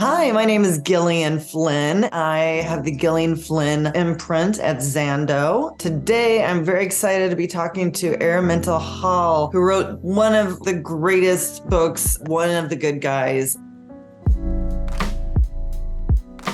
Hi, my name is Gillian Flynn. I have the Gillian Flynn imprint at Zando. Today, I'm very excited to be talking to Araminta Hall, who wrote one of the greatest books, One of the Good Guys.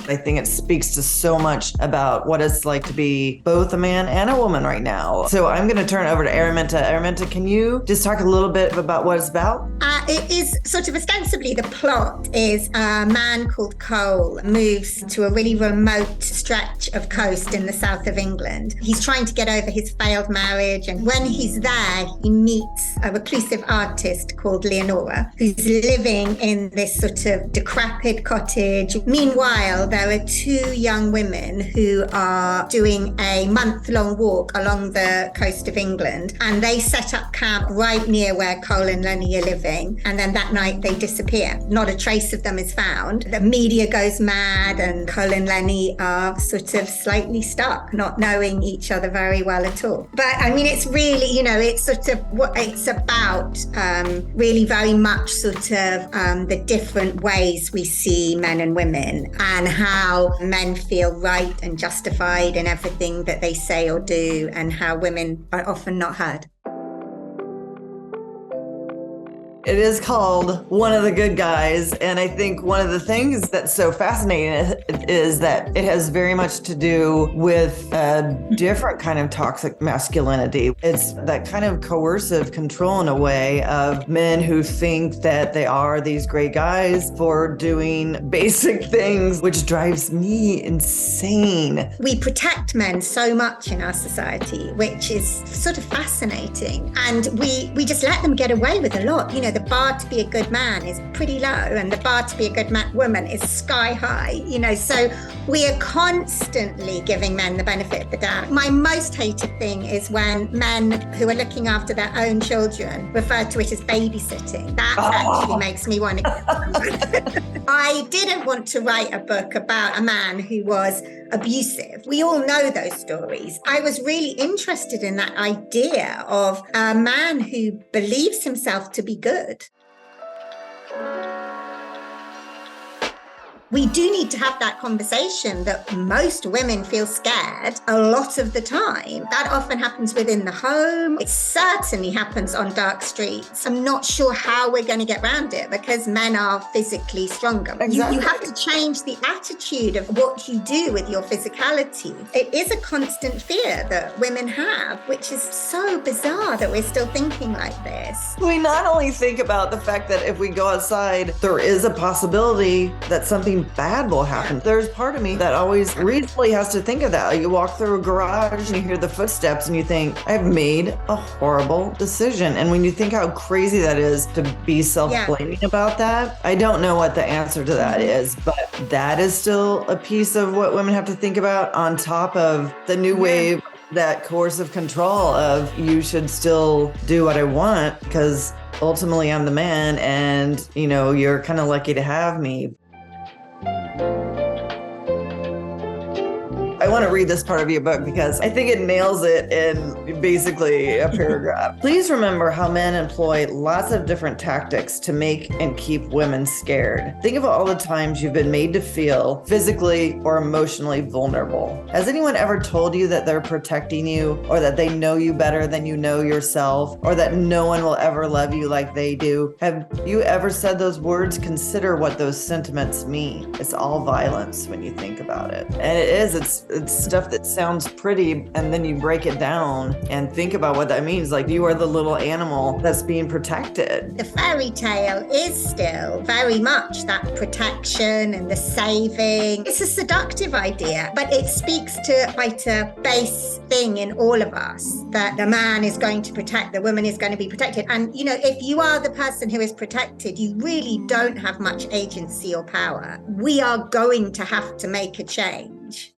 I think it speaks to so much about what it's like to be both a man and a woman right now. So I'm going to turn it over to Araminta. Araminta, can you just talk a little bit about what it's about? It is sort of ostensibly the plot is a man called Cole moves to a really remote stretch of coast in the south of England. He's trying to get over his failed marriage, and when he's there, he meets a reclusive artist called Leonora, who's living in this sort of decrepit cottage. Meanwhile, there are two young women who are doing a month-long walk along the coast of England, and they set up camp right near where Cole and Lenny are living. And then that night they disappear. Not a trace of them is found. The media goes mad, and Cole and Lenny are sort of slightly stuck, not knowing each other very well at all. But I mean, it's really, it's sort of what it's about, really very much sort of the different ways we see men and women, and how men feel right and justified in everything that they say or do, and how women are often not heard. It is called One of the Good Guys, and I think one of the things that's so fascinating is that it has very much to do with a different kind of toxic masculinity. It's that kind of coercive control in a way of men who think that they are these great guys for doing basic things, which drives me insane. We protect men so much in our society, which is sort of fascinating, and we just let them get away with a lot. The bar to be a good man is pretty low, and the bar to be a good woman is sky high, so we are constantly giving men the benefit of the doubt. My most hated thing is when men who are looking after their own children refer to it as babysitting. That actually makes me want to I didn't want to write a book about a man who was abusive. We all know those stories. I was really interested in that idea of a man who believes himself to be good. We do need to have that conversation that most women feel scared a lot of the time. That often happens within the home. It certainly happens on dark streets. I'm not sure how we're going to get around it because men are physically stronger. Exactly. You have to change the attitude of what you do with your physicality. It is a constant fear that women have, which is so bizarre that we're still thinking like this. We not only think about the fact that if we go outside, there is a possibility that something bad will happen. There's part of me that always reasonably has to think of that. You walk through a garage and you hear the footsteps and you think, I've made a horrible decision. And when you think how crazy that is to be self-blaming about that, I don't know what the answer to that is, but that is still a piece of what women have to think about on top of the new wave, that coercive control of you should still do what I want because ultimately I'm the man and, you're kind of lucky to have me. I want to read this part of your book because I think it nails it in basically a paragraph. Please remember how men employ lots of different tactics to make and keep women scared. Think of all the times you've been made to feel physically or emotionally vulnerable. Has anyone ever told you that they're protecting you, or that they know you better than you know yourself, or that no one will ever love you like they do? Have you ever said those words? Consider what those sentiments mean. It's all violence when you think about it. And it is, it's stuff that sounds pretty, and then you break it down and think about what that means. Like, you are the little animal that's being protected. The fairy tale is still very much that protection and the saving. It's a seductive idea, but it speaks to quite a base thing in all of us, that the man is going to protect, the woman is going to be protected. And, if you are the person who is protected, you really don't have much agency or power. We are going to have to make a change.